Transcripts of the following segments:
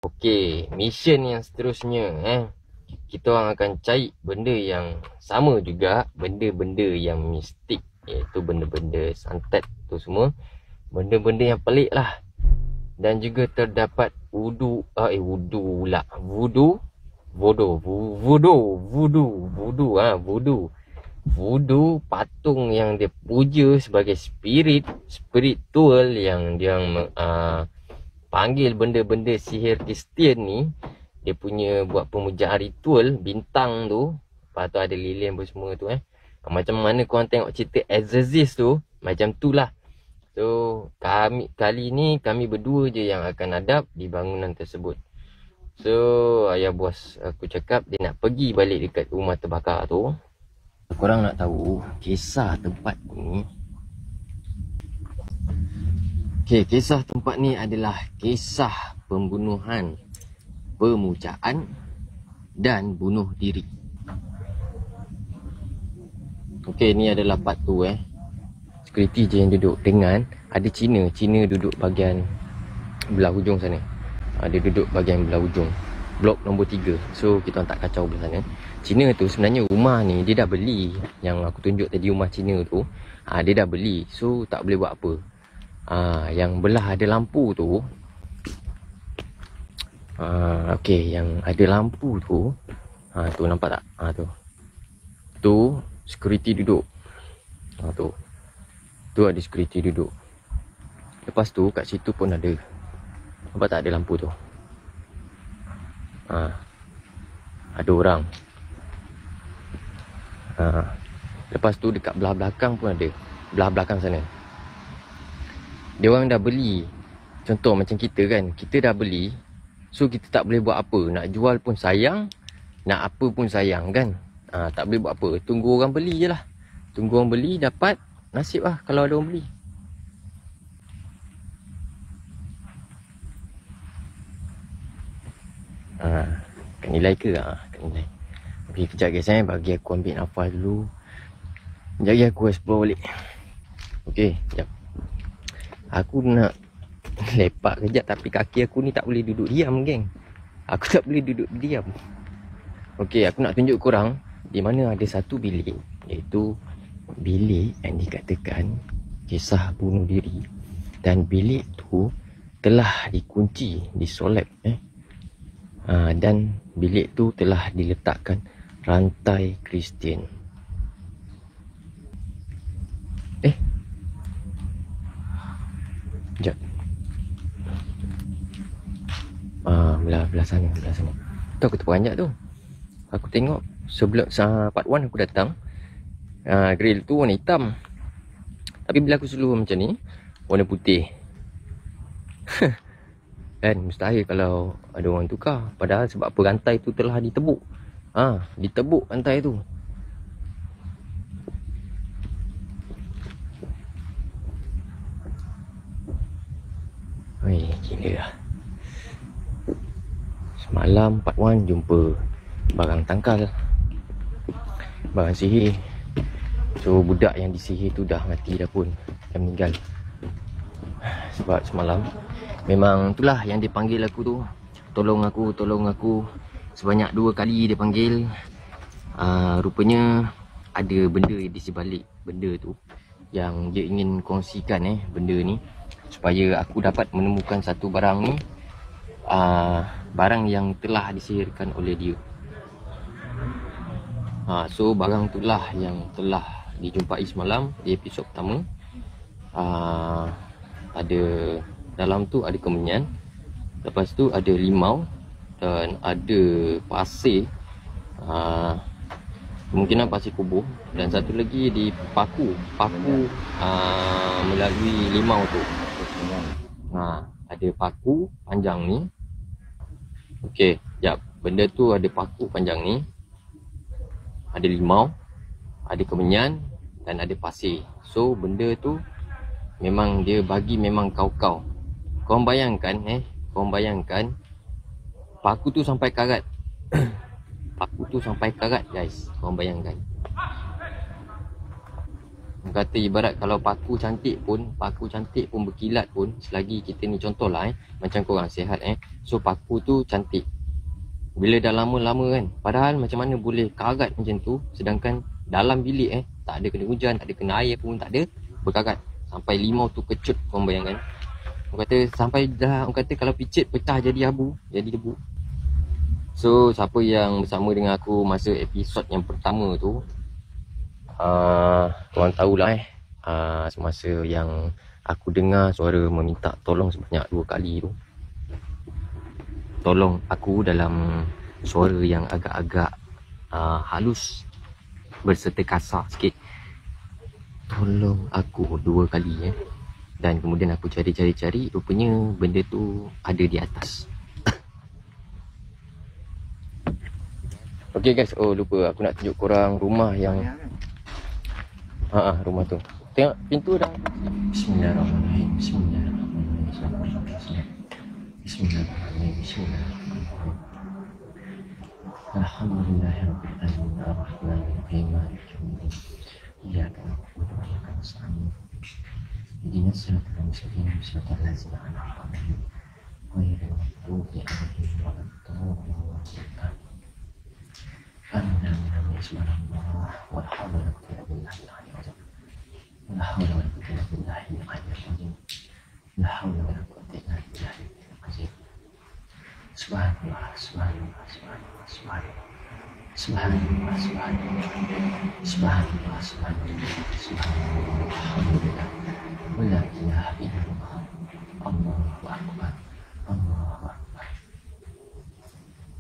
Okey, mission yang seterusnya kita orang akan cari benda yang sama juga, benda-benda yang mistik, iaitu benda-benda santet tu semua, benda-benda yang pelik lah. Dan juga terdapat voodoo patung yang dia puja sebagai spiritual yang dia panggil benda-benda sihir Kristian ni. Dia punya buat pemujaan ritual bintang tu, lepas tu ada lilin pun semua tu macam mana korang tengok cerita Exorcist tu, macam tu lah. So kali ni kami berdua je yang akan hadap di bangunan tersebut. So ayah bos aku cakap dia nak pergi balik dekat rumah terbakar tu. Korang nak tahu kisah tempat ni? Okay, kisah tempat ni adalah kisah pembunuhan, pemujaan dan bunuh diri. Okay, ni adalah part tu security je yang duduk dengan ada Cina duduk bahagian belah hujung sana. Dia duduk bahagian belah hujung blok nombor 3. So kita tak kacau belah sana. Cina tu sebenarnya rumah ni dia dah beli. Yang aku tunjuk tadi rumah Cina tu, dia dah beli. So tak boleh buat apa. Yang belah ada lampu tu, okey, yang ada lampu tu, tu nampak tak? Tu security duduk. Tu ada security duduk. Lepas tu kat situ pun ada. Nampak tak ada lampu tu? Ada orang. Lepas tu dekat belah belakang pun ada. Belah belakang sana. Dia orang dah beli. Contoh macam kita kan, kita dah beli. So kita tak boleh buat apa. Nak jual pun sayang, nak apa pun sayang kan. Tak boleh buat apa. Tunggu orang beli je lah. Tunggu orang beli, dapat, nasib lah kalau ada orang beli. Kan nilai ke? Kan nilai. Okay, kejap guys bagi aku ambil nafas dulu. Sekejap lagi aku explore balik. Okay, sekejap. Aku nak lepak kejap tapi kaki aku ni tak boleh duduk diam geng. Aku tak boleh duduk diam. Okay, aku nak tunjuk korang di mana ada satu bilik, iaitu bilik yang dikatakan kisah bunuh diri. Dan bilik tu telah dikunci, disolek dan bilik tu telah diletakkan rantai Kristian. Sekejap. Belah sana. Tu aku terperanjat tu. Aku tengok sebelum part 1 aku datang, grill tu warna hitam. Tapi bila aku seluruh macam ni, warna putih. Kan mustahil kalau ada orang tukar. Padahal sebab apa, rantai tu telah ditebuk. Ditebuk rantai tu. Weh, gila lah. Semalam part 1 jumpa barang tangkal, barang sihir. So budak yang disihir tu dah mati dah pun, dah meninggal. Sebab semalam memang itulah yang dia panggil aku tu, tolong aku. Sebanyak 2 kali dia panggil. Rupanya ada benda di sebalik benda tu yang dia ingin kongsikan benda ni, supaya aku dapat menemukan satu barang ni, barang yang telah disihirkan oleh dia. So barang itulah yang telah dijumpai semalam di episod pertama. Ada dalam tu ada kemenyan, lepas tu ada limau dan ada pasir, kemungkinan pasir kubur, dan satu lagi di paku melalui limau tu. Ada paku panjang ni. Okey, jap. Benda tu ada paku panjang ni, ada limau, ada kemenyan dan ada pasir. So benda tu memang dia bagi memang kau-kau. Korang bayangkan paku tu sampai karat. Paku tu sampai karat guys. Korang bayangkan. Kata ibarat kalau paku cantik pun berkilat pun, selagi kita ni contohlah macam korang sihat so paku tu cantik. Bila dah lama-lama kan, padahal macam mana boleh karat macam tu, sedangkan dalam bilik tak ada kena hujan, tak ada kena air pun, tak ada, berkarat. Sampai limau tu kecut, korang bayangkan. Orang kata sampai dah, orang kata kalau picit pecah jadi abu, jadi debu. So siapa yang bersama dengan aku masa episod yang pertama tu, korang tahulah semasa yang aku dengar suara meminta tolong sebanyak 2 kali tu, tolong aku dalam suara yang agak-agak halus berserta kasar sikit. Tolong aku 2 kali dan kemudian aku cari-cari, rupanya benda tu ada di atas. Okay guys, oh lupa aku nak tunjuk korang rumah yang rumah tu. Tengok pintu dah. Bismillahirrahmanirrahim. Bismillahirrahmanirrahim. Bismillahirrahmanirrahim. Bismillahirrahmanirrahim. Alhamdulillahirabbil alamin arrahmanir rahim maliki yaumiddin. Iyyaka na'budu wa iyyaka nasta'in. Ihdinas siratal mustaqim siratal ladzina an'amta 'alaihim ghairil maghdubi 'alaihim waladdallin. Amin. Subhanallah wa la hawla wa la quwwata illa billahil azim. La hawla wa la quwwata illa billahil azim. La hawla wa la quwwata illa billahil azim. Subhanallah, subhanallah, subhanallah, subhanallah. Subhanallah, subhanallah. Subhanallah, subhanallah, subhanallah. Alhamdulillah. Wa la ilaha illallah. Allahu akbar. Allahu akbar.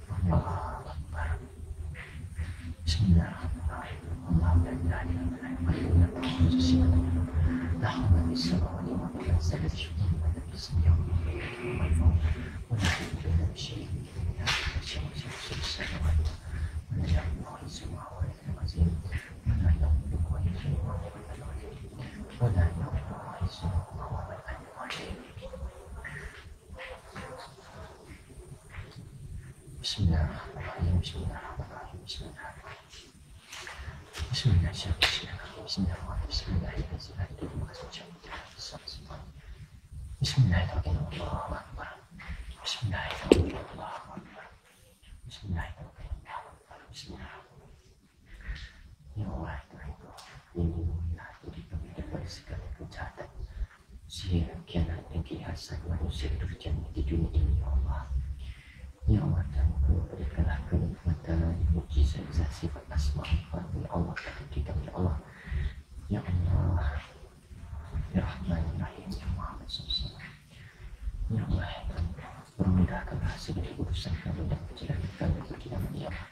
Allahu akbar. Bismillahirrahmanirrahim. Allahu la ilaha illallah. Wa la quwwata illa billah. La hawla wa la quwwata illa billah. Bismillahirrahmanirrahim. Bismillahirrahmanirrahim. Ya Allah, lindungilah diri kami daripada segala kejahatan, sihir, khianat dan kiasan manusia durjana di dunia ini, ya Allah. Ya Allah, dan berikanlah kenikmatan, mukjizat, sifat asma ya Allah kepada kita, ya Allah. Ya Allah, ya Rahman, ya Rahim, ya Muhammad SAW. Ya Allah, permudahkanlah segala urusan kami dan perjalanan kami ke kiamat, ya Allah.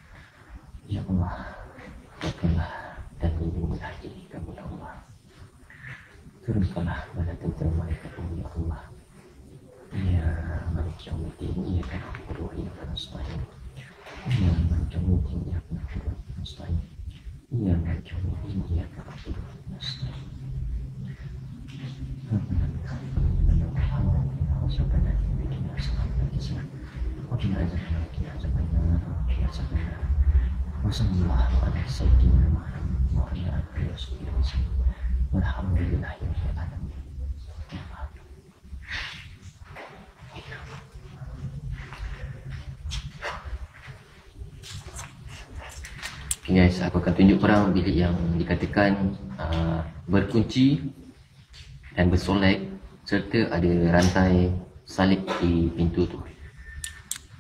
Ya Allah, jagalah dan lindungilah diri kami, ya Allah. Turunkanlah bala tentera malaikatmu, ya Allah. Ya Malik Yaumiddin, iyyaka na'budu wa iyyaka nasta'in. Ya Malik Yaumiddin, iyyaka na'budu wa iyyaka nasta'in. Ya Malik Yaumiddin, iyyaka na'budu wa iyyaka nasta'in. Wassalamualaikum warahmatullahi wabarakatuh. Walhamdulillahirabbil alamin. Okay guys, aku akan tunjuk korang bilik yang dikatakan berkunci dan bersolek serta ada rantai salib di pintu tu.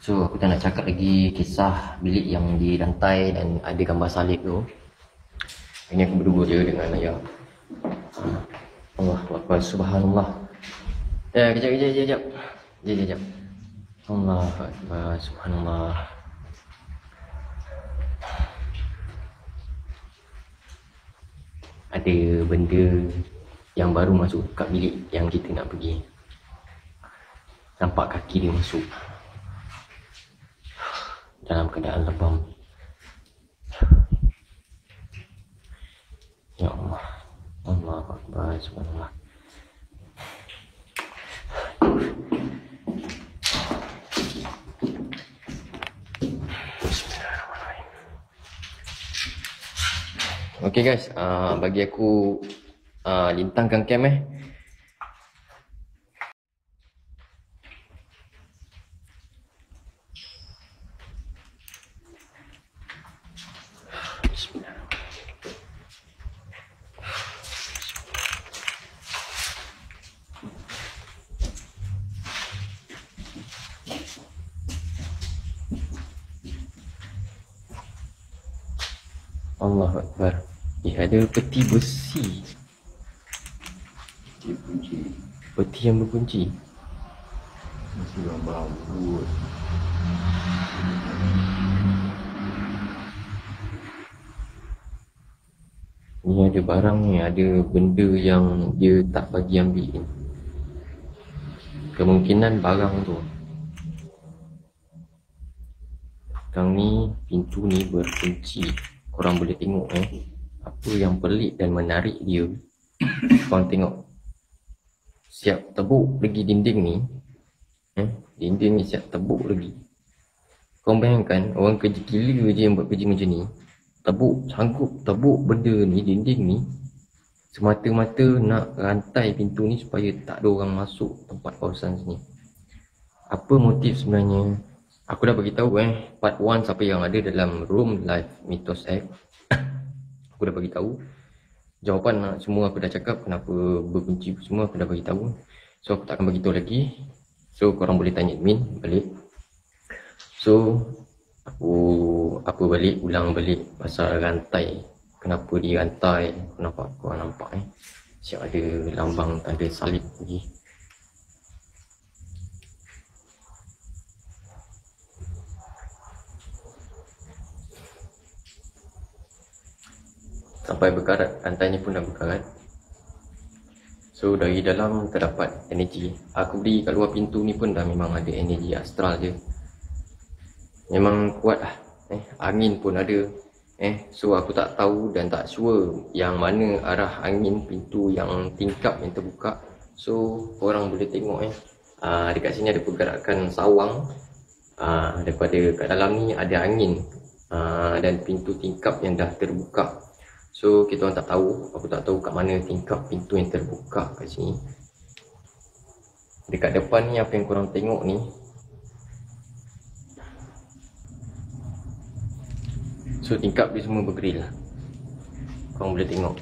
So aku tak nak cakap lagi kisah bilik yang dirantai dan ada gambar salib tu. Ini aku berdua je dengan ayah. Allahu Akbar, subhanallah. Kejap. Allahu Akbar, subhanallah. Ada benda yang baru masuk kat bilik yang kita nak pergi. Nampak kaki dia masuk dalam keadaan lebam. Ya Allah, Allahu Akbar, subhanallah. Okay guys, bagi aku lintangkan cam Bismillah. Allahu Akbar. Ada peti besi. Dia kunci. Peti yang berkunci. Masih gambar buat. Ni ada barang ni, ada benda yang dia tak bagi ambil. Kemungkinan barang tu. Sekarang ni pintu ni berkunci. Korang boleh tengok apa yang pelik dan menarik dia. Korang tengok. Siap tebuk lagi dinding ni. Dinding ni siap tebuk lagi. Korang bayangkan orang kerja gila je yang buat kerja macam ni. Sanggup tebuk benda ni, dinding ni, semata-mata nak rantai pintu ni supaya tak ada orang masuk tempat kawasan sini. Apa motif sebenarnya? Aku dah beritahu part 1 siapa yang ada dalam room live Mythos X. Aku dah beritahu. Jawapan semua aku dah cakap, kenapa berkunci semua aku dah beritahu. So aku tak akan beritahu lagi. So korang boleh tanya admin balik. So aku ulang balik pasal rantai. Kenapa dirantai? Kenapa korang nampak siap ada lambang tanda salib lagi. Sampai berkarat, rantainya pun dah berkarat. So dari dalam terdapat energi. Aku beri kat luar pintu ni pun dah memang ada energi astral je. Memang kuat lah. Angin pun ada. So aku tak tahu dan tak sure yang mana arah angin pintu yang tingkap yang terbuka. So korang boleh tengok dekat sini ada pergerakan sawang. Daripada kat dalam ni ada angin. Dan pintu tingkap yang dah terbuka. So kita orang tak tahu. Aku tak tahu kat mana tingkap pintu yang terbuka kat sini. Dekat depan ni apa yang korang tengok ni, so tingkap dia semua bergrill. Korang boleh tengok.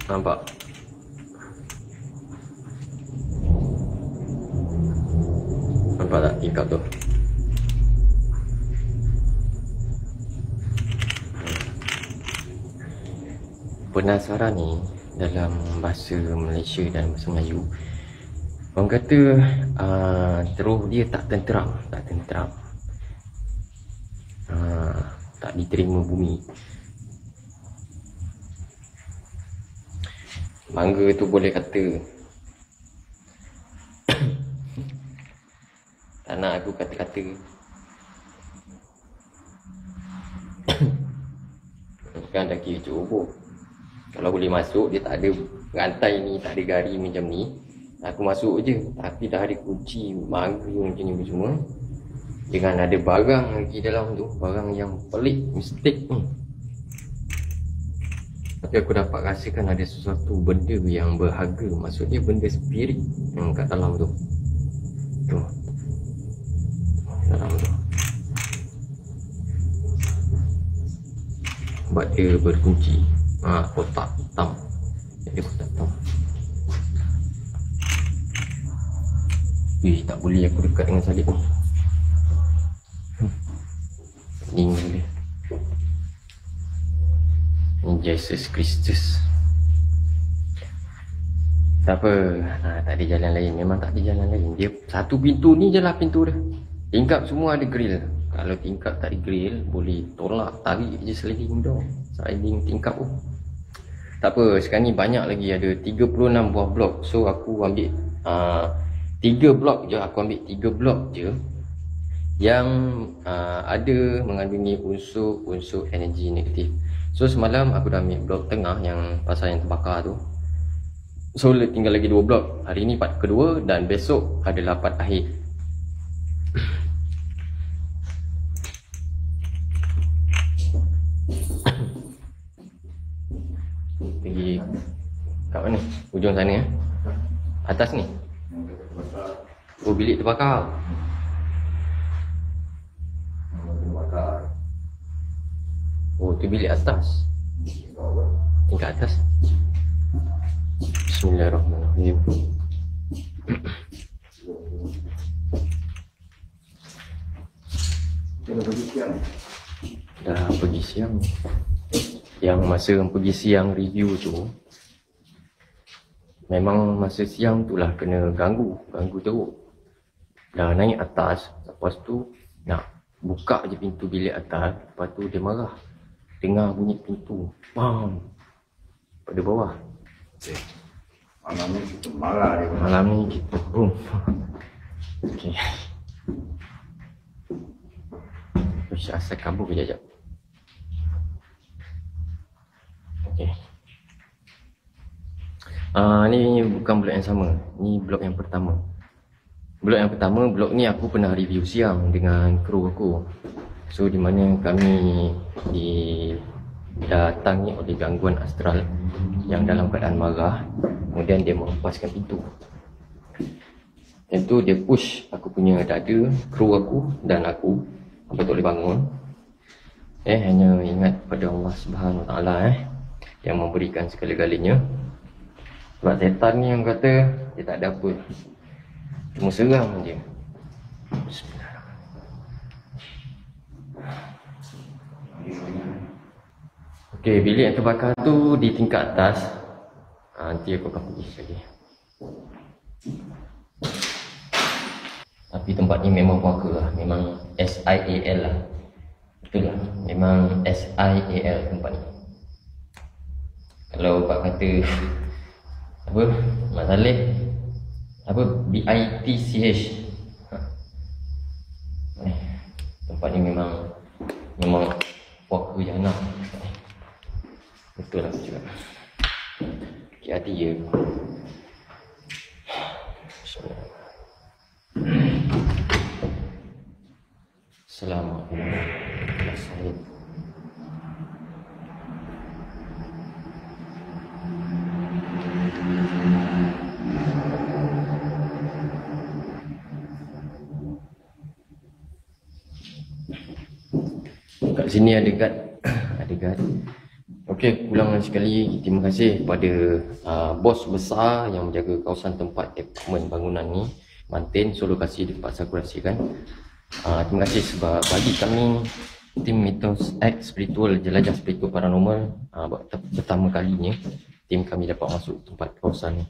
Nampak? Nampak tak tingkap tu? Penasaran ni dalam bahasa Malaysia dan bahasa Melayu, orang kata terus dia tak tenteram. Tak diterima bumi. Mangga tu boleh kata tak nak aku kata-kata. Kan dah kira cukup. Kalau boleh masuk, dia tak ada rantai ni, tak ada gari macam ni, aku masuk je. Tapi dah ada kunci mangga macam ni semua, dengan ada barang lagi dalam tu, barang yang pelik, mistik ni. Tapi aku dapat rasakan ada sesuatu benda yang berharga. Maksudnya benda spirit yang kat dalam tu. Tu dalam tu. Sebab dia berkunci. Kotak hitam. Jadi kotak hitam. Tak boleh aku dekat dengan salib ni. Ni boleh. Ni Jesus Kristus. Tak apa. Tak ada jalan lain. Memang tak ada jalan lain. Dia satu pintu ni je lah pintu dia. Tingkap semua ada grill. Kalau tingkap tak ada grill, boleh tolak, tarik je sliding door. Sliding tingkap tu. Tak apa, sekarang ni banyak lagi, ada 36 buah blok. So aku ambil 3 blok je. Aku ambil 3 blok je yang ada mengandungi unsur-unsur energi negatif. So semalam aku dah ambil blok tengah yang pasal yang terbakar tu. So tinggal lagi 2 blok. Hari ni part kedua dan besok adalah part akhir. Pergi Ujung sana ya. Atas ni. Yang kata terbakar. Oh, bilik terbakar. Yang terbakar. Oh, tu bilik atas. Bawah. Tingkat atas. Bismillahirrahmanirrahim. Kita dah pergi siang. Dah pergi siang. Yang masa pergi siang review tu, memang masa siang tu lah kena ganggu teruk. Dah naik atas, lepas tu nak buka je pintu bilik atas, lepas tu dia marah. Dengar bunyi pintu, bam, pada bawah. Okay. Malam ni kita marah dia. Malam ni kita boom. Okay. Ush, asal kabur kejap. Okay. Ni bukan blok yang sama. Ni blok yang pertama. Blok yang pertama, blok ni aku pernah review siang dengan kru aku. So di mana kami didatangi oleh gangguan astral yang dalam keadaan marah. Kemudian dia merempaskan pintu. Dan tu dia push aku punya dada, kru aku dan aku. Aku tak boleh bangun. Hanya ingat pada Allah Subhanahu Wa Taala yang memberikan segala-galanya. Sebab setan ni yang kata dia tak ada apa, cuma seram je. Okey, bilik yang terbakar tu di tingkat atas. Nanti aku akan pergi lagi. Tapi tempat ni memang puaka lah. Memang SIAL lah. Betul lah. Memang SIAL tempat ni. Kalau Pak kata apa, Mak Saleh apa, BITCH, tempat ni memang puaka jahanam. Betul lah juga. Hati-hati je. Assalamualaikum. Kat sini ada guard. Ada guard. Okey, ulang sekali terima kasih kepada bos besar yang menjaga kawasan tempat apartmen bangunan ni, Mantin, so lokasi di tempat saya kurasikan. Terima kasih sebab bagi kami tim Mitos X Spiritual, jelajah spiritual paranormal, pertama kalinya tim kami dapat masuk tempat kawasan ni.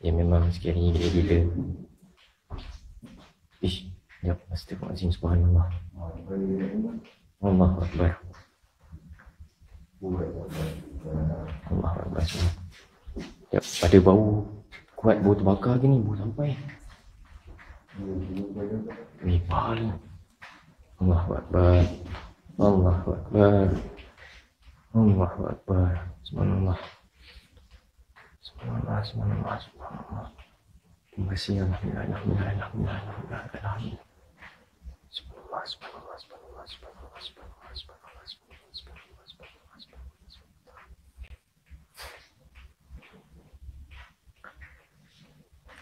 Ya memang sekali gila-gila. Ish, ya astagfirullahalazim, subhanallah. Allahu Akbar. Allahu Akbar. Ya, ada bau kuat, bau terbakar ke ni, bau sampai. Ni pahal. Allahu Akbar. Allahu Akbar. Allahu Akbar. Subhanallah. Subhanallah, subhanallah, subhanallah. Terima kasih alhamdulillah, alhamdulillah, alhamdulillah, alhamdulillah, alhamdulillah. Subhanallah, subhanallah, subhanallah, subhanallah, subhanallah, subhanallah, subhanallah, subhanallah, subhanallah, subhanallah.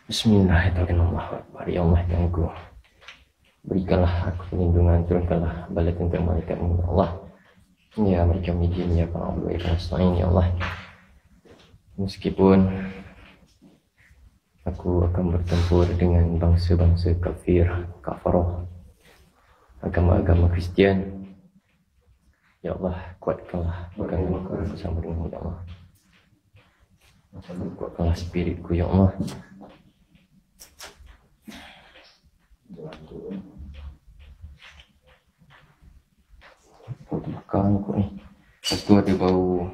Bismillahirrahmanirrahim. Ya Allah yang Ku, berikanlah aku perlindungan, turunkanlah bala tentera malaikat-Mu ya Allah. Ya mereka mijin ya Pak Abdul Rahman ya Allah. Meskipun aku akan bertempur dengan bangsa-bangsa kafir, kafarah, agama-agama Kristian, ya Allah kuatkanlah agamaku bersama dengan ya Allah. Kuatkanlah spiritku ya Allah. Terbakar aku ni. Lepas tu ada bau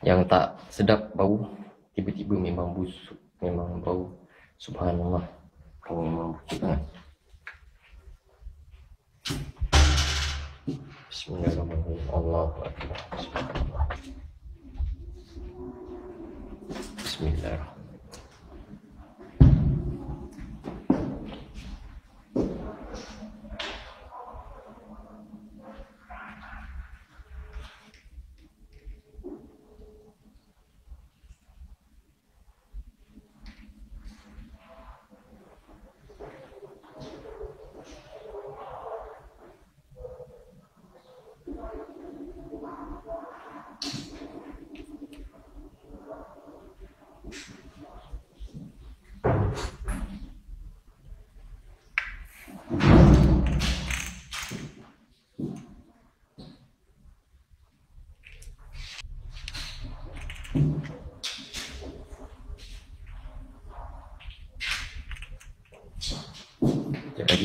yang tak sedap, bau tiba-tiba memang busuk, memang bau. Subhanallah, bau memang busuk sangat. Bismillahirrahmanirrahim. Allahu Akbar. Bismillahirrahmanirrahim.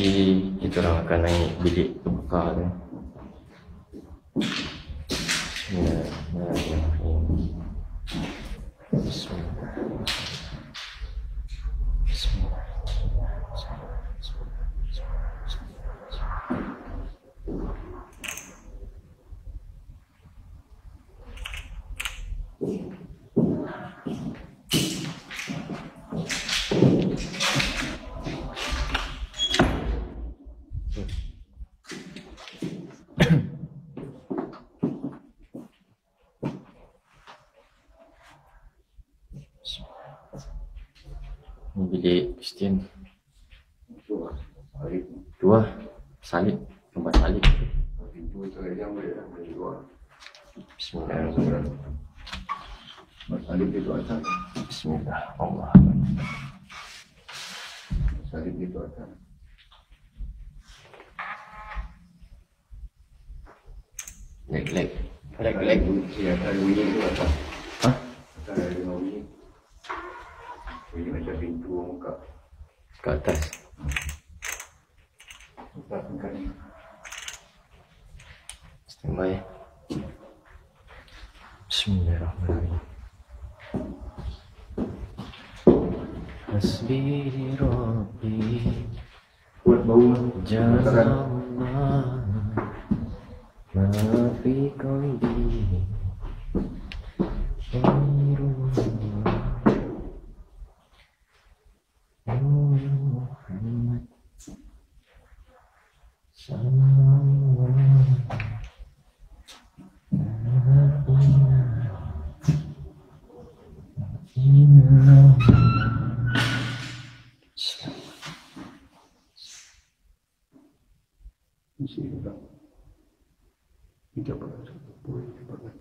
nanti kita orang akan naik bilik bekal tu. Bismillahirrahmanirrahim. Ini bilik Kristian. Dua salib, tempat salib. Bismillahirrahmanirrahim. Salib itu atas. Bismillah. Allah. Salib itu atas. Leg. Iya, ada bunyi itu atas. Hah? Atas ada bunyi. Bunyi macam pintu muka. Ke atas. Atas kan. Standby. Bismillahirrahmanirrahim. Hasbi Rabbi Kuat bau. Jazallah Ma fi qalbi Muhammad sallallahu Tidak pernah boleh banget.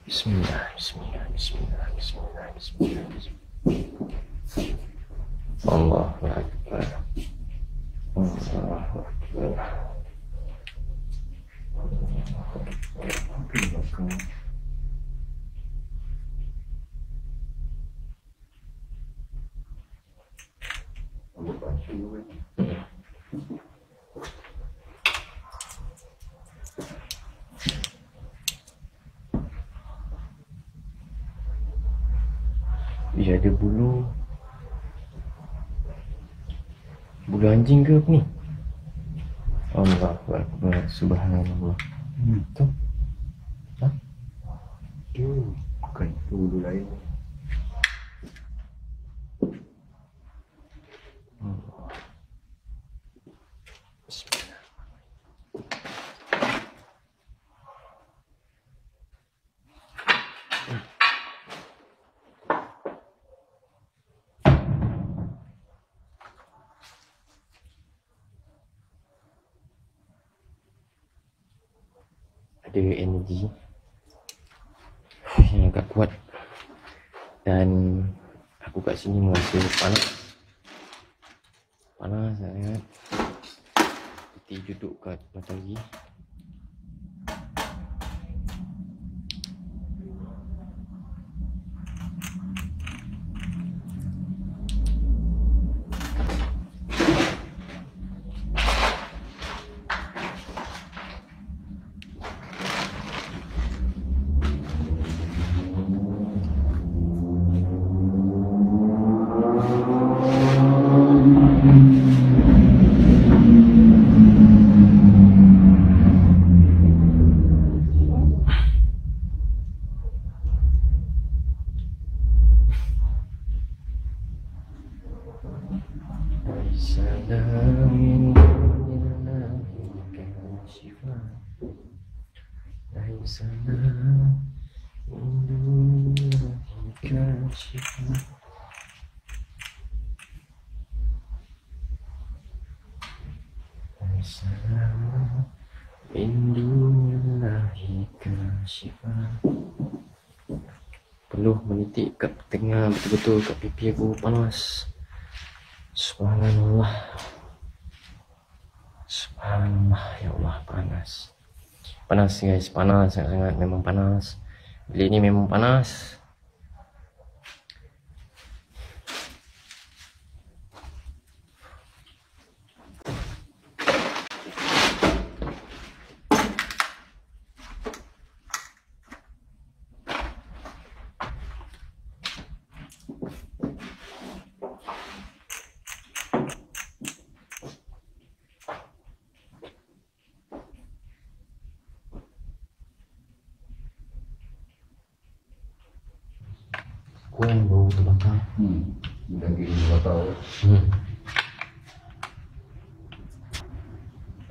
Bismillah. Allahu Akbar. Allahu Akbar. Dia ada bulu anjing ke apa ni? Allahu Akbar. Subhanallah. Tu. Hah? Tu bukan itu bulu lain. Bismillah. Ada energi yang agak kuat dan aku kat sini merasa panas sangat. Seperti duduk kat matahari. min dunillahi kashifan laisa lana min dunillahi kashifan laisa lana min dunillahi kashifan. Perlu menitik kat tengah betul-betul kat pipi aku panas. Subhanallah. Subhanallah, ya Allah, panas. Panas guys, panas sangat-sangat, memang panas. Bilik ni memang panas. Kuat bau terbakar. Daging bakar.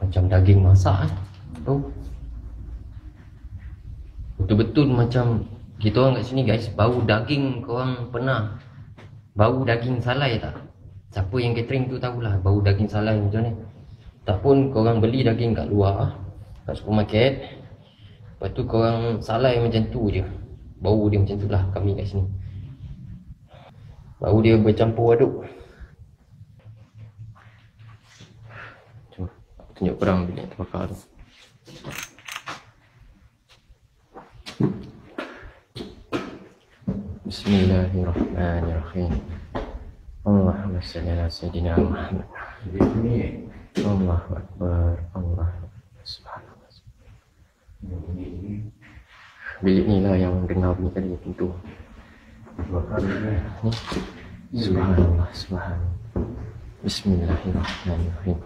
Macam daging masak tahu. Betul-betul macam kita orang kat sini guys, bau daging. Korang pernah bau daging salai tak? Siapa yang catering tu tahulah bau daging salai macam ni. Tak pun korang beli daging kat luar, kat supermarket, lepas tu korang salai macam tu je. Bau dia macam tu lah kami kat sini. Bau dia bercampur aduk. Cuma aku tunjuk korang bilik yang terbakar tu. Bismillahirrahmanirrahim. Allahumma salli ala sayyidina Muhammad. Di sini Allahu Akbar. Allahu Subhanallah. ini Bilik ni lah yang dengar bunyi tadi pintu. bakar ni. Ni. Subhanallah, subhanallah. Bismillahirrahmanirrahim.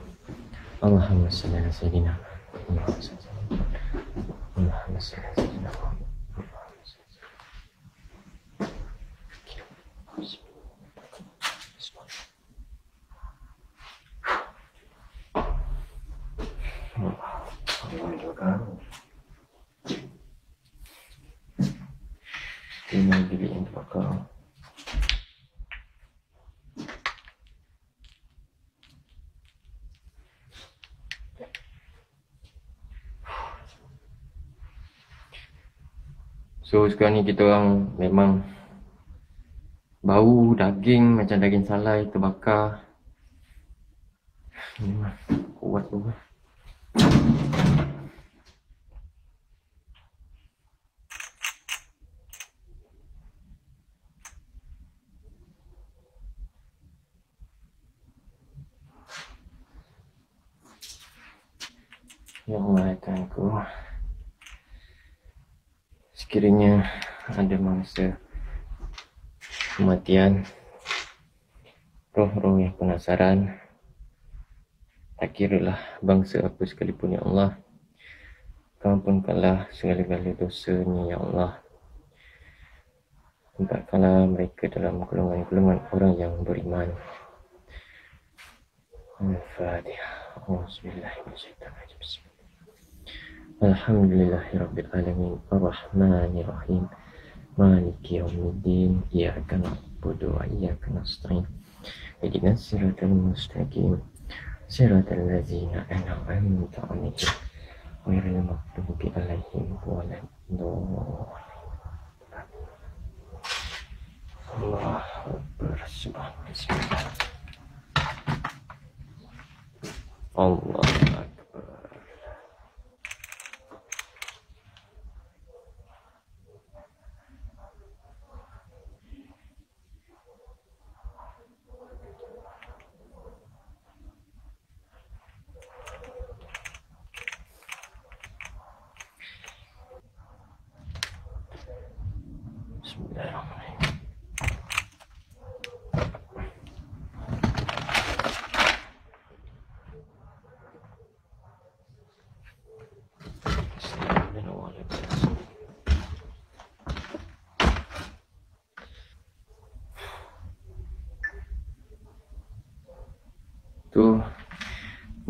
Allahumma salli ala sayyidina Muhammad. Allahumma salli ala sayyidina Muhammad. Ini bakar. Ini bilik yang terbakar. So sekarang ni kita orang memang bau daging macam daging salai terbakar. Memang kuat tu. Ya Allah, Tuhanku, sekiranya ada mangsa kematian, roh-roh yang penasaran, tak kiralah bangsa apa sekalipun, ya Allah, ampunkanlah segala-gala dosanya, ya Allah. Tempatkanlah mereka dalam golongan-golongan orang yang beriman. Al-Fatihah. Auzubillahiminasyaitonirrajim. Bismillah. Alhamdulillahirabbil alamin. Arrahmanirrahim. Maliki yaumiddin. Iyyaka na'budu wa iyyaka nasta'in. Ihdinas siratal mustaqim. Siratal ladzina an'amta 'alaihim ghairil maghdubi 'alaihim waladdallin. Allahu Akbar. Bismillah. Allahu Akbar. Bismillahirrahmanirrahim.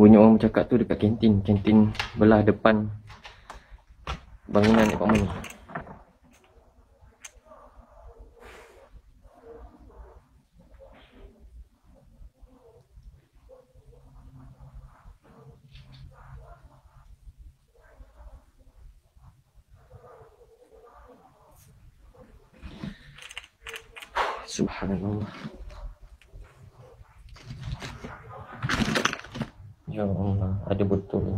Bunyi orang bercakap tu dekat kantin. Kantin belah depan bangunan apartmen ni. Subhanallah. Ya Allah, ada betul.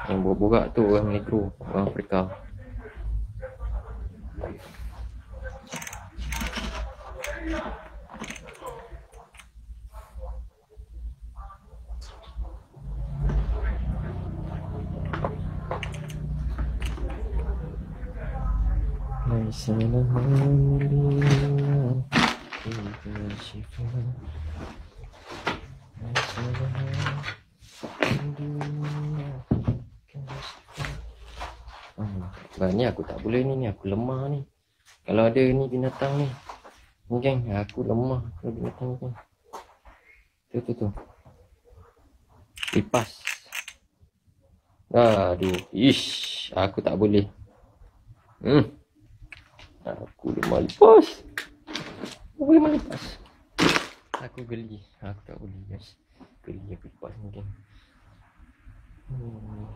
Yang borak-borak tu orang negro, orang Afrika. Ni aku tak boleh ni aku lemah ni. Kalau ada ni binatang ni. Ni geng, aku lemah kalau binatang ni. Tu. Lipas. Aduh, ish, aku tak boleh. Aku lemah lipas. Aku lemah lipas. Aku geli, aku tak boleh guys. Geli aku lipas ni geng.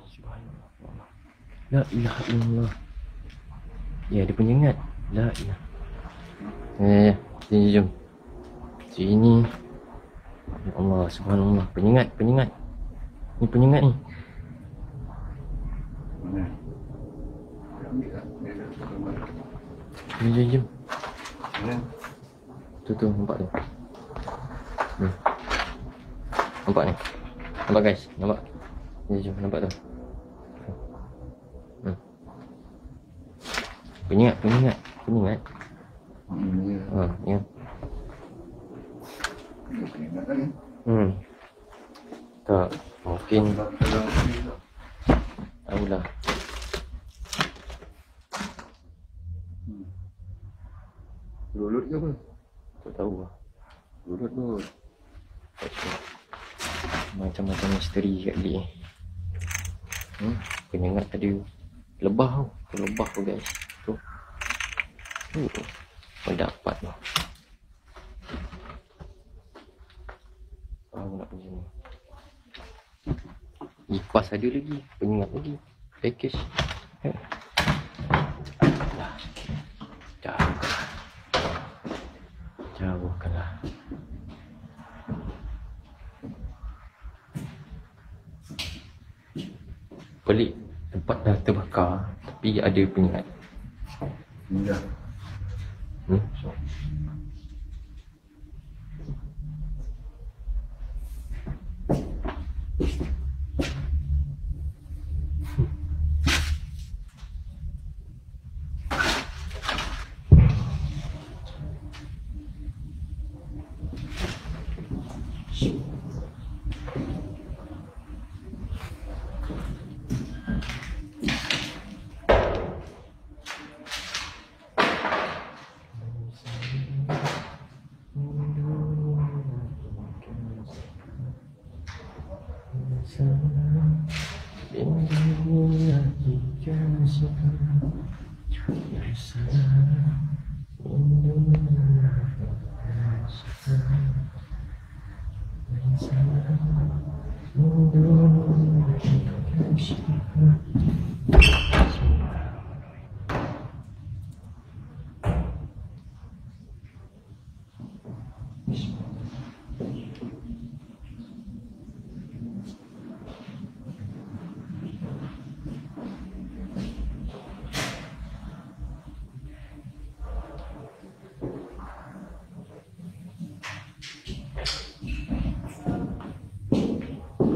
Subhanallah. La ilaha illallah. Ya, dia penyengat. La ilaha. Jom. Sini. Ya Allah, subhanallah. Penyengat. Ni penyengat ni. Jom. Tu, nampak tu. Nampak ni. Nampak guys, nampak. Jom, nampak tu. Penyengat. Ya. Tak, mungkin tahulah. Lulut ke apa? Tak tahu lah. Lulut. Macam-macam misteri kat dia. Penyengat ada. Lebah tu. Lebah tu guys. Tu. Mendapat tu. Aku nak pergi ni. Lipas ada lagi. Penyengat lagi. Package. Jauhkanlah. Pelik. Tempat dah terbakar. Tapi ada penyengat. Ya.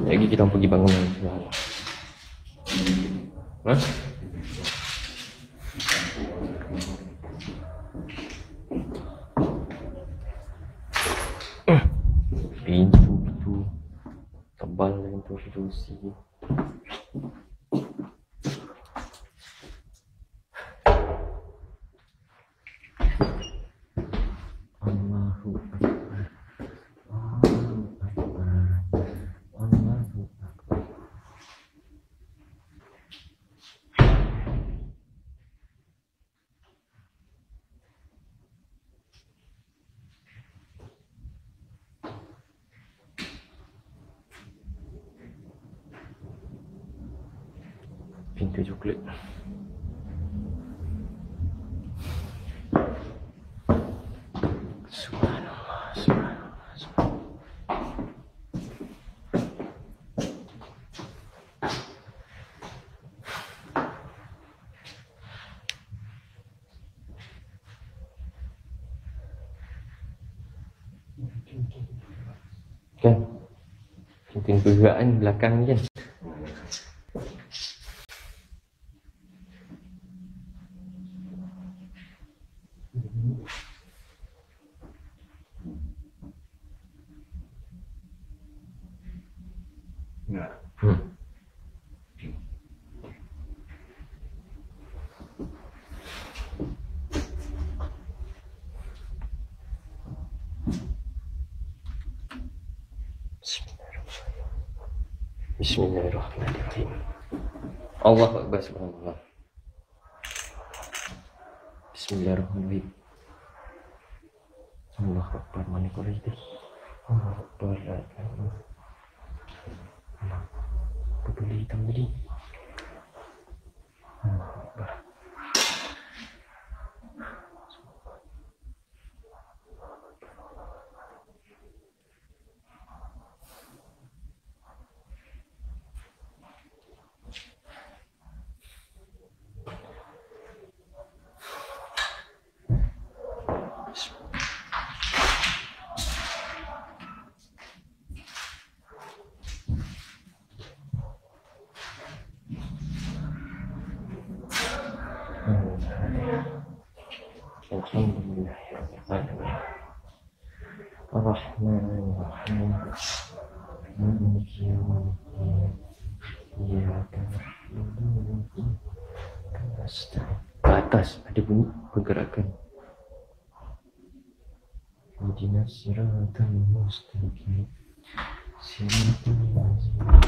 Lagi kita pergi bangunan. Hah? Pintu tebal pintu besi. Allahu Akbar. Allahu Akbar. Allahu Akbar. Pintu coklat. Subhanallah, subhanallah, subhanallah. Kan? Pintu pergerak belakang ni kan? Enggak. Bismillahirrahmanirrahim. Allahu Akbar, subhanallah. Bismillahirrahmanirrahim. Allahu Akbar, mana kau lagi? Allahu Akbar, la ilaha illallah. Apa beli hitam tadi? Allahu Akbar. Alhamdulillahirrahmanirrahim. Ar-Rahmanir-Rahim. Maliki yaumiddin. Iyyaka na'budu wa iyyaka nasta'in. Ke atas ada bunyi pergerakan. Ihdinas siratal mustaqim. Siratal ladzina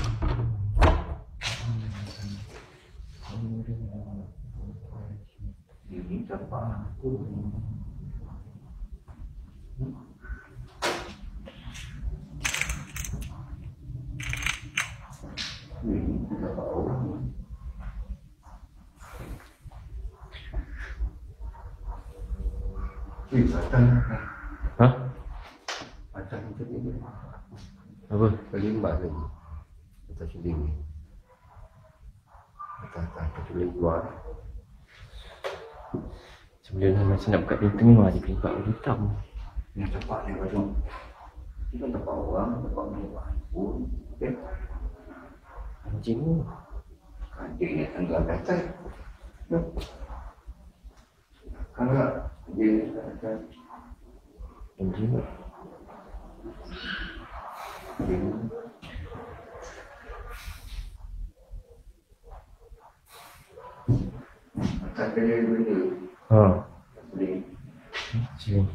Ini apa aku? Ini tidak tahu. Ini batang apa? Hah? Batang itu ini. Apa? Kelimbah lagi. Atas sini. Atas keluar. Sebelum ni masih nak buka pintu ni ada kelimpak hitam. Yang tepat ni macam itu kan tempat orang, tempat mewah pun. Okay. Anjing ni. Anjing ni tanggal atas. Kalau dia akan Anjing ni. akan kena benda. Ha. Boleh. Anjing.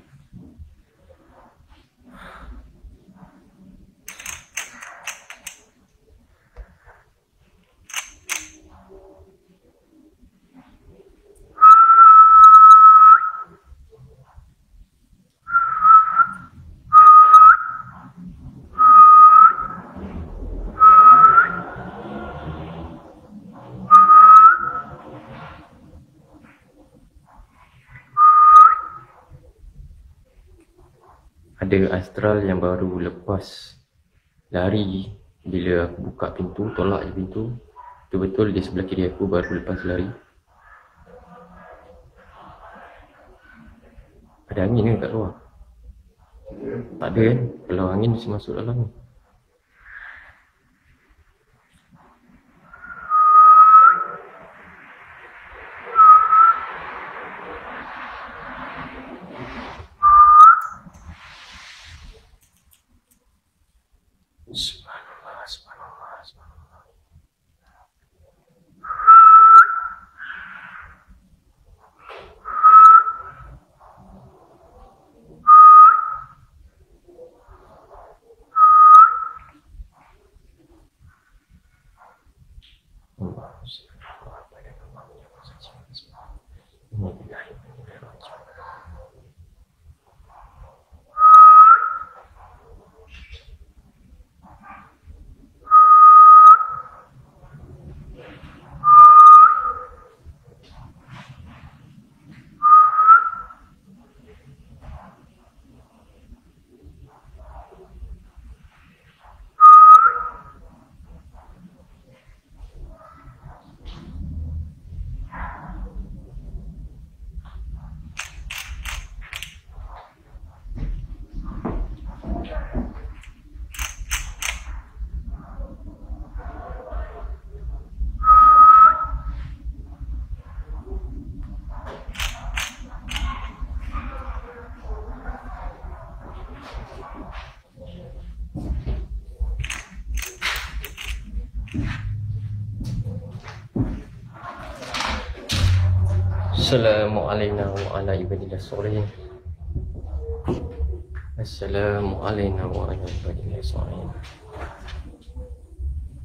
Ada astral yang baru lepas lari bila aku buka pintu, tolak je pintu. Betul-betul di sebelah kiri aku baru lepas lari. Ada angin ke kat luar? Tak ada kan? Kalau angin mesti masuk dalam ni. Assalamualaikum warahmatullahi wabarakatuh. Assalamualaikum warahmatullahi wabarakatuh.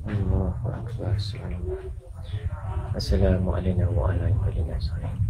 Allahu Akbar. Assalamualaikum warahmatullahi wabarakatuh.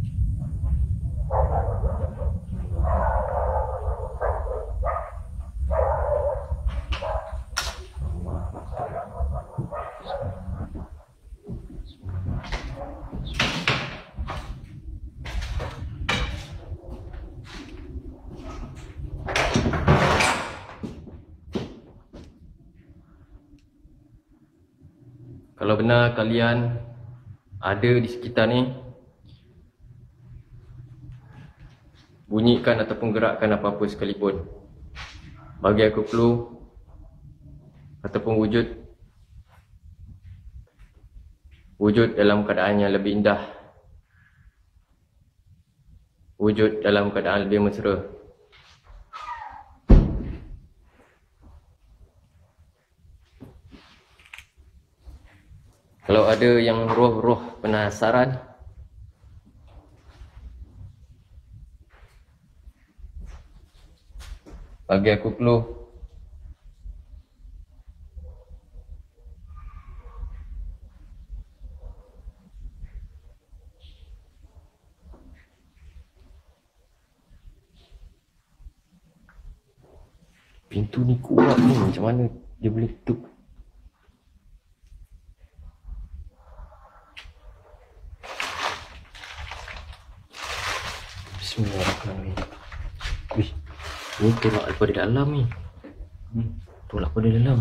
Kalau benar kalian ada di sekitar ni, bunyikan ataupun gerakkan apa-apa sekalipun, bagi aku clue ataupun wujud dalam keadaan yang lebih indah, wujud dalam keadaan lebih mesra. Kalau ada yang roh-roh penasaran, bagi aku clue. Pintu ni kuat ni, macam mana dia boleh tutup? Bismillahirrahmanirrahim. Wih, ni tolak daripada dalam ni. Tolak daripada dalam.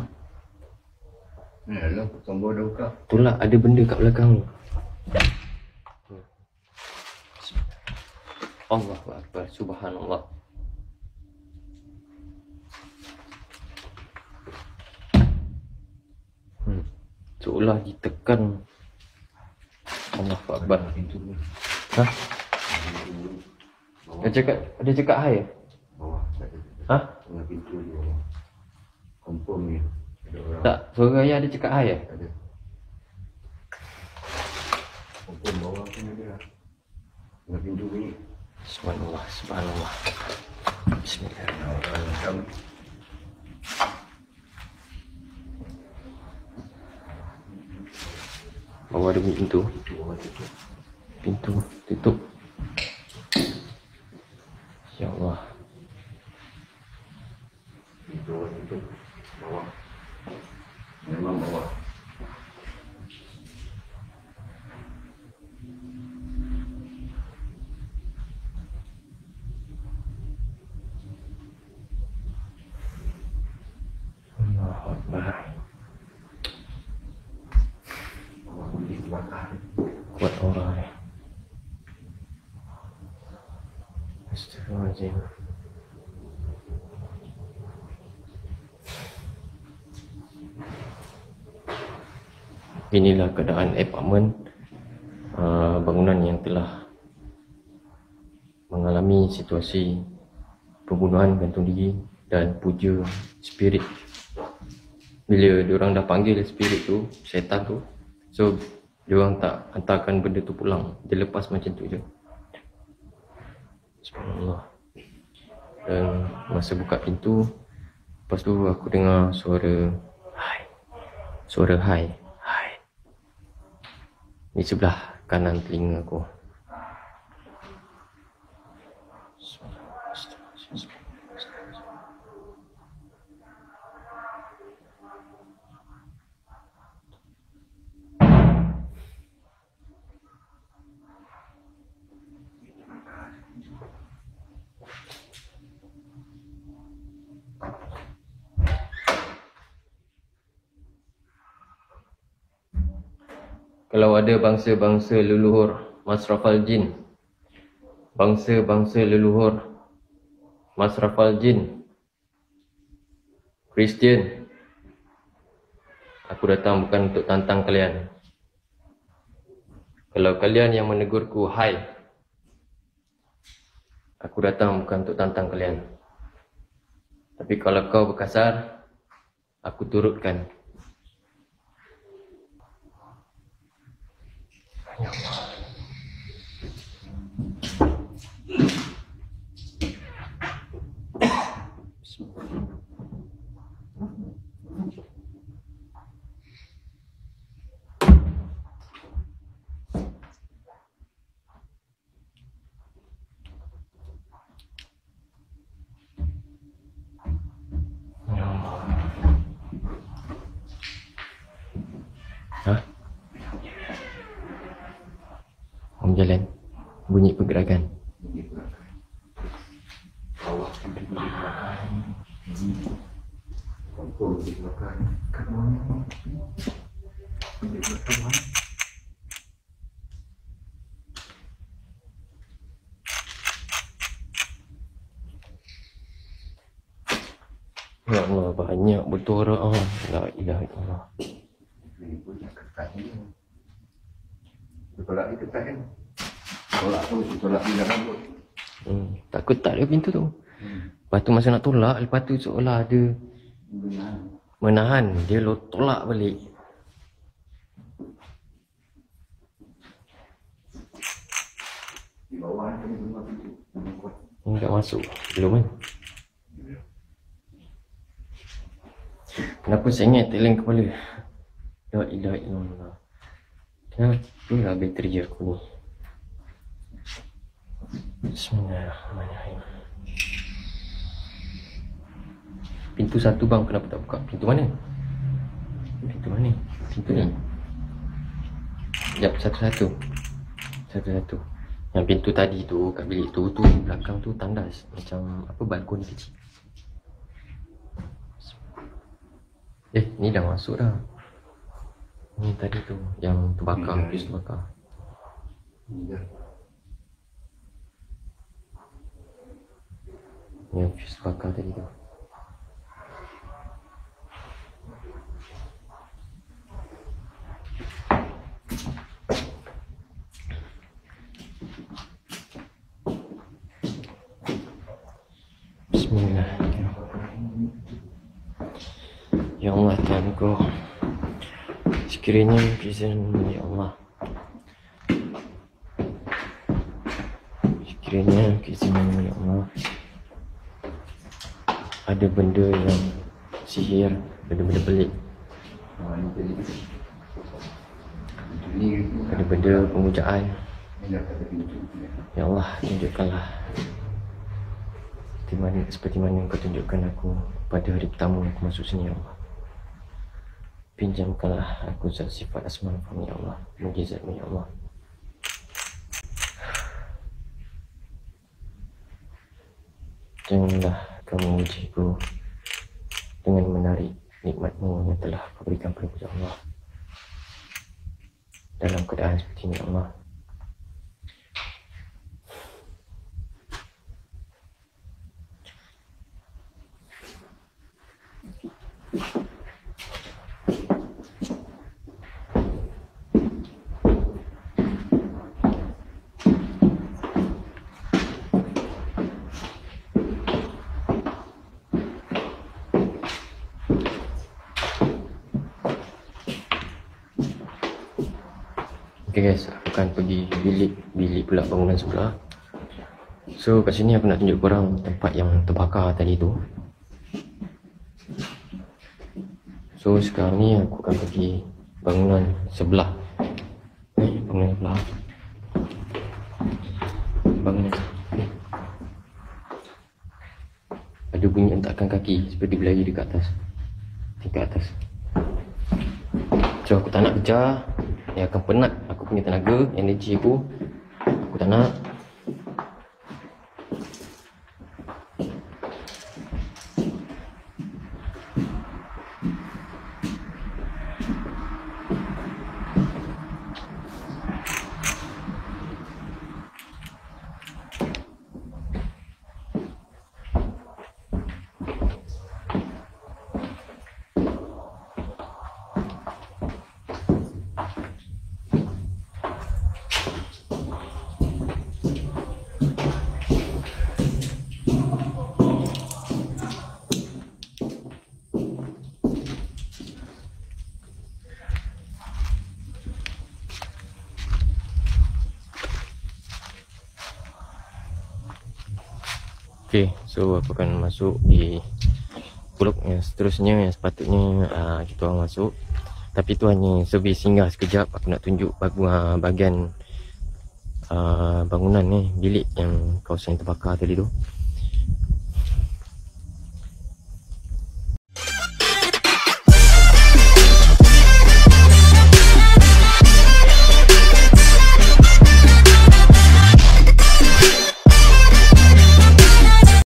Alah, tombol dah buka. Tolak ada benda kat belakang ni. Allahu Akbar, subhanallah. Seolah ditekan. Allahu Akbar. Pintu ni. Hah? Dia cakap hai? Bawah. Ha? Tengah pintu ni bawah. Confirm ni. Ada orang. Tak, suara ayah dia cakap hai? Ada. Confirm bawah pun ada. Tengah pintu ni. Subhanallah, subhanallah. Bismillahirrahmanirrahim. Macam Bawah ada bunyi pintu. pintu bawah tutup. Pintu tutup. Ya Allah. Pintu bawah tutup. Bawah. Memang bawah. Allahu Akbar. Bawah boleh terbakar. Kuat orang ni. Astagfirullahaladzim. Inilah keadaan apartmen bangunan yang telah mengalami situasi pembunuhan gantung diri dan puja spirit. Bila diorang dah panggil spirit tu, syaitan tu, so diorang tak hantarkan benda tu pulang, dia lepas macam tu je. Subhanallah. Dan masa buka pintu, lepas tu aku dengar suara hai. Suara hai. Hai. Di sebelah kanan telinga aku. Kalau ada bangsa-bangsa leluhur masrafal jin, bangsa-bangsa leluhur masrafal jin, Kristian, aku datang bukan untuk tantang kalian. Kalau kalian yang menegurku, hai, aku datang bukan untuk tantang kalian. Tapi kalau kau berkasar, aku turutkan. Ya Allah. Hah? Om jalan. Bunyi pergerakan. Bawah di belakang. Kompor di belakang. Kanan. Di belakang. Ya Allah, banyak betul orang. La ilaha illallah. Ini punya ketat ni. Tolak ni ketat kan? Tolak tu, tolak di dalam tu. Takut tak ada pintu tu. Lepas tu masa nak tolak, lepas tu seolah ada Benar. menahan. Dia tolak balik. Di bawah ni semua pintu. Kuat. Ini tak masuk. Belum kan? Kenapa saya ingat teling kepala? La ilaha illallah. Kenapa lah bateri aku ni? Bismillahirrahmanirrahim. Pintu satu bang, kenapa tak buka? Pintu mana? Pintu mana? Pintu ni. Sekejap, satu-satu. Satu-satu. Yang pintu tadi tu, kat bilik tu belakang tu tandas. Macam apa, balkon kecil. Ni dah masuk dah. Ni tadi tu, yang terbakar, fuse terbakar. Ya. Yang fuse terbakar tadi tu. Bismillahirrahmanirrahim. Ya Allah Tuhanku, sekiranya izin ya Allah, sekiranya izin ya Allah, ada benda yang sihir, benda-benda pelik, Ini tadi. Ini ada benda pemujaan. dah kata pintu. Ya Allah, tunjukkanlah seperti mana Engkau tunjukkan aku pada hari pertama aku masuk sini, ya Allah. Pinjamkanlah aku zat sifat asma-Mu, ya Allah, mukjizat-Mu, ya Allah. Janganlah kamu ujiku dengan menarik nikmat-Mu yang telah Kau berikan kepada ya Allah. Dalam keadaan seperti ini, ya Allah, okay guys, aku akan pergi bilik pula bangunan sebelah. So kat sini aku nak tunjuk korang tempat yang terbakar tadi tu. So sekarang ni aku akan pergi bangunan sebelah. kena pula bangunan. Ada bunyi hentakan kaki seperti berlari dekat atas, tingkat atas. So aku tak nak kejar, dia akan penat aku punya tenaga, energi aku tak nak. Okay, so aku akan masuk di blok yang seterusnya yang sepatutnya kita orang masuk. Tapi tu hanya servis singgah sekejap. Aku nak tunjuk bahagian bangunan ni, bilik yang kawasan yang terbakar tadi tu.